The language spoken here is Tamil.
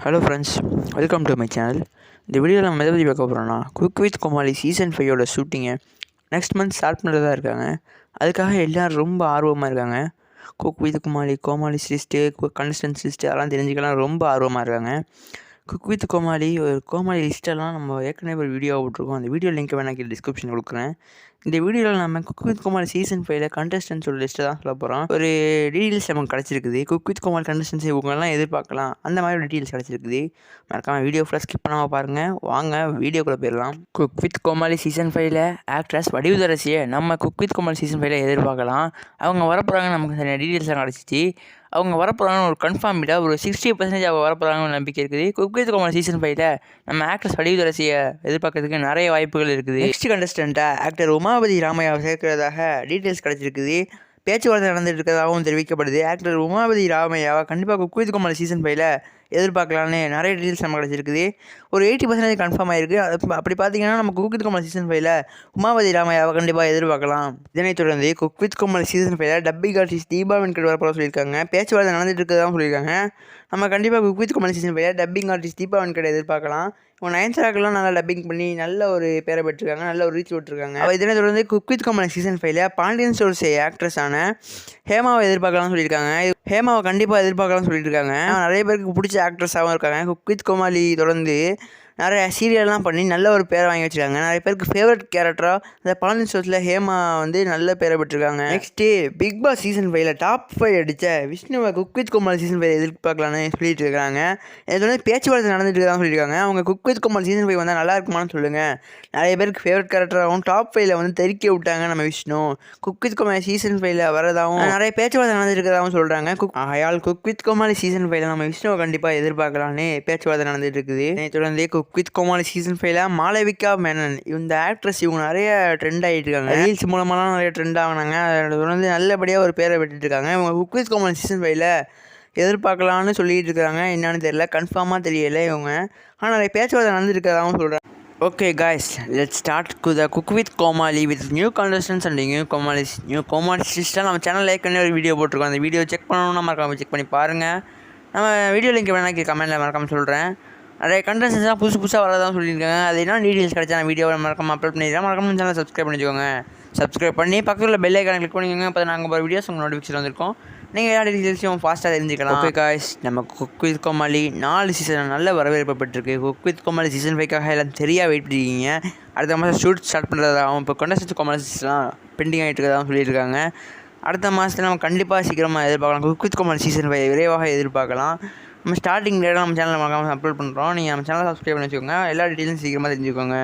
Hello friends, welcome to my channel. இந்த வீடியோவில் நம்ம எதை பற்றி பார்க்க போகிறோம்னா, குக் வித் கோமாளி சீசன் 5 ஷூட்டிங்கை நெக்ஸ்ட் மந்த் ஸ்டார்ட் பண்ணுறதா இருக்காங்க. அதுக்காக எல்லோரும் ரொம்ப ஆர்வமாக இருக்காங்க. குக் வித் கோமாளிஸ் லிஸ்ட்டு, கண்டஸ்டன்ஸ் லிஸ்ட்டு அதெல்லாம் தெரிஞ்சுக்கலாம் ரொம்ப ஆர்வமாக இருக்காங்க. குக் வித் கோமாளி லிஸ்ட்டெல்லாம் நம்ம ஏற்கனவே ஒரு வீடியோ போட்டிருக்கோம். அந்த வீடியோ லிங்க் வேணால் கீழே டிஸ்கிரிப்ஷன் கொடுக்குறேன். இந்த வீடியோவில் நம்ம குக் வித் கோமாளி சீசன் 5 கண்டஸ்டன்ஸோட லிஸ்ட்டை தான் சொல்ல போகிறோம். ஒரு டீட்டெயில்ஸ் நமக்கு கிடச்சிருக்குது. குக் வித் கோமாளி கண்டஸ்டன்ஸ் இவங்கெல்லாம் எதிர்பார்க்கலாம், அந்த மாதிரி ஒரு டீட்டெயில்ஸ் கிடச்சிருக்குது. மறக்காமல் வீடியோ ஃபுல்லாக ஸ்கிப் பண்ணாமல் பாருங்கள். வாங்க வீடியோக்குள்ளே போயிடலாம். Cook with Comali season 5 actress வடிவுதரசியை நம்ம குக் வித் கோமாளி சீசன் 5 எதிர்பார்க்கலாம். அவங்க வரப்போகிறாங்க, நமக்கு சரியான டீட்டெயில்ஸ்லாம் கிடச்சிச்சு. அவங்க வரப்போகிறாங்கன்னு ஒரு கன்ஃபார்ம் இல்லை, ஒரு 60% அவங்க வரப்போகிறாங்கன்னு நம்பிக்கை இருக்குது. குக் வித் கோமாளி சீசன் 5 நம்ம ஆக்ட்ரஸ் வடிவுதரசியை எதிர்பார்க்கறதுக்கு நிறைய வாய்ப்புகள் இருக்குது. நெக்ஸ்ட் கண்டஸ்டண்ட்டாக ஆக்டர் உமாபதி ராமையாவை சேர்க்கிறதாக டீட்டெயில்ஸ் கிடச்சிருக்குது. பேச்சுவார்த்தை நடந்துட்டு இருக்கிறதாகவும் தெரிவிக்கப்படுது. ஆக்டர் உமாபதி ராமையாவை கண்டிப்பாக குக் வித் கோமாளி சீசன் 5 எதிர்பார்க்கலான்னு நிறைய டீட்டெயில்ஸ் நம்ம கிடச்சிருக்குது. ஒரு 80% கன்ஃபார்ம் ஆகிருக்கு. அப்படி பார்த்தீங்கன்னா நம்ம Cook with Comali season 5 Umapathy ராமையாவை கண்டிப்பாக எதிர்பார்க்கலாம். இதனைத் தொடர்ந்து Cook with Comali season 5 dubbing artist Deepa Venkat வரப்போல சொல்லியிருக்காங்க. பேச்சுவார்த்தை நடந்துட்டு இருக்கிறதாகவும் சொல்லியிருக்காங்க. நம்ம கண்டிப்பாக Cook with Comali season 5 dubbing artist Deepa Venkat எதிர்பார்க்கலாம். இவங்க நயன்தாராக்கெல்லாம் நல்லா டப்பிங் பண்ணி நல்ல ஒரு பேரை பெற்றிருக்காங்க, நல்ல ஒரு ரீச் விட்டுருக்காங்க. இதனை தொடர்ந்து Cook with Comali season 5 Pandian stores ஆக்ட்ரஸான ஹேமாவை எதிர்பார்க்கலாம்னு சொல்லியிருக்காங்க. ஹேமாவை கண்டிப்பாக எதிர்பார்க்கலாம்னு சொல்லிட்டு இருக்காங்க. நிறைய பேருக்கு பிடிச்ச ஆக்ட்ரஸாகவும் இருக்காங்க. குக் வித் கோமாளி தொடர்ந்து நிறைய சீரியல்லாம் பண்ணி நல்ல ஒரு பேரை வாங்கி வச்சுருக்காங்க. நிறைய பேருக்கு ஃபேவரட் கேரக்டராக இந்த பாண்டியன் ஸ்டோர்ஸில் ஹேமா நல்ல பேரை பெற்றிருக்காங்க. Next Bigg Boss season 5 top 5 அடித்த விஷ்ணுவை குக் வித் கோமாளி சீசன் 5 எதிர்பார்க்கலான்னு சொல்லிட்டு இருக்காங்க. இது வந்து பேச்சுவார்த்தை நடந்துட்டு தான் சொல்லியிருக்காங்க. அவங்க குக் வித் கோமாளி சீசன் 5 வந்தால் நல்லா இருக்குமான்னு சொல்லுங்கள். நிறைய பேருக்கு ஃபேவரட் கேரக்டராகவும் டாப் 5 தெறிக்க விட்டாங்க நம்ம Vishnu. Cook with Comali season 5 வரதாகவும் நிறைய பேச்சுவார்த்தை நடந்துருக்கிறதாகவும் சொல்கிறாங்க. குக் வித் கோமாளி சீசன் 5 நம்ம விஷ்ணுவை கண்டிப்பாக எதிர்பார்க்கலான்னு பேச்சுவார்த்தை நடந்துட்டு இருக்குது. தொடர்ந்து Cook with Comali season 5 Malavika Menon இந்த ஆக்ட்ரஸ் இவங்க நிறைய ட்ரெண்ட் ஆகிட்டு இருக்காங்க. ரீல்ஸ் மூலமாலாம் நிறைய ட்ரெண்ட் ஆகினாங்க. அதை தொடர்ந்து நல்லபடியாக ஒரு பேரை பெற்றுட்டு இருக்காங்க. இவங்க குக் வித் கோமாளி சீசன் 5 எதிர்பார்க்கலான்னு சொல்லிட்டு இருக்காங்க. என்னன்னு தெரியல, கன்ஃபார்மாக தெரியல இவங்க. ஆனால் நிறைய பேச்சுவார்த்தை நடந்துருக்கிறதாகவும் சொல்கிறாங்க. Okay guys, let's start Cook with Komali with new contestants and new கோமாளிஸ் லிஸ்ட்டாக நம்ம சேனல் லைக் பண்ணி ஒரு வீடியோ போட்டிருக்கோம். அந்த வீடியோ செக் பண்ணணும்னா மறக்காமல் செக் பண்ணி பாருங்கள். நம்ம வீடியோ லிங்க் வேணால் கமெண்ட்டில் மறக்காமல் சொல்கிறேன். நிறைய கண்டஸ்டன்ஸ்லாம் புதுசாக வரதான் சொல்லியிருக்காங்க. அது என்ன டீட்டெயில்ஸ் கிடைச்சா நான் வீடியோவை மறக்காமல் அப்லோட் பண்ணிடுறேன். மறக்காமல் சேனல் சப்ஸ்கிரைப் பண்ணிக்கோங்க. சப்ஸ்கிரைப் பண்ணி பக்கத்தில் பெல் ஐக்கானை கிளிக் பண்ணிக்கோங்க. அப்போ நாங்கள் போகிற வீடியோஸ் உங்கள் நோட்டிஃபிகேஷன் வந்திருக்கோம். நீங்கள் எல்லா டீட்டெயில்ஸையும் ஃபாஸ்ட்டாக தெரிஞ்சுக்கலாம். ஓகே காய்ஸ், நம்ம குக் வித் கோமாளி 4 சீசன் நல்ல வரவேற்பு பெற்றிருக்கு. குக் வித் கோமாளி சீசன் 5 எல்லாம் சரியாக வெயிட் பண்ணிருக்கீங்க. அடுத்த மாதம் ஷூட் ஸ்டார்ட் பண்ணுறதாகவும் இப்போ கண்டஸ்டன்ஸ் கோமாளிஸ்லாம் பெண்டிங் ஆகிட்டு இருக்கிறதாகவும் சொல்லியிருக்காங்க. அடுத்த மாதத்தில் நம்ம கண்டிப்பாக சீக்கிரமாக எதிர்பார்க்கலாம். குக் வித் கோமாளி சீசன் 5 விரைவாக எதிர்பார்க்கலாம். நம்ம ஸ்டார்டிங் டேட்டாக நம்ம சேனலில் மறக்காமல் அப்லோட் பண்ணுறோம். நீங்கள் நம்ம சேனலை சப்ஸ்கிரைப் பண்ணி வச்சுக்கோங்க. எல்லா டீட்டெயிலும் சீக்கிரமாக தெரிஞ்சுக்கோங்க.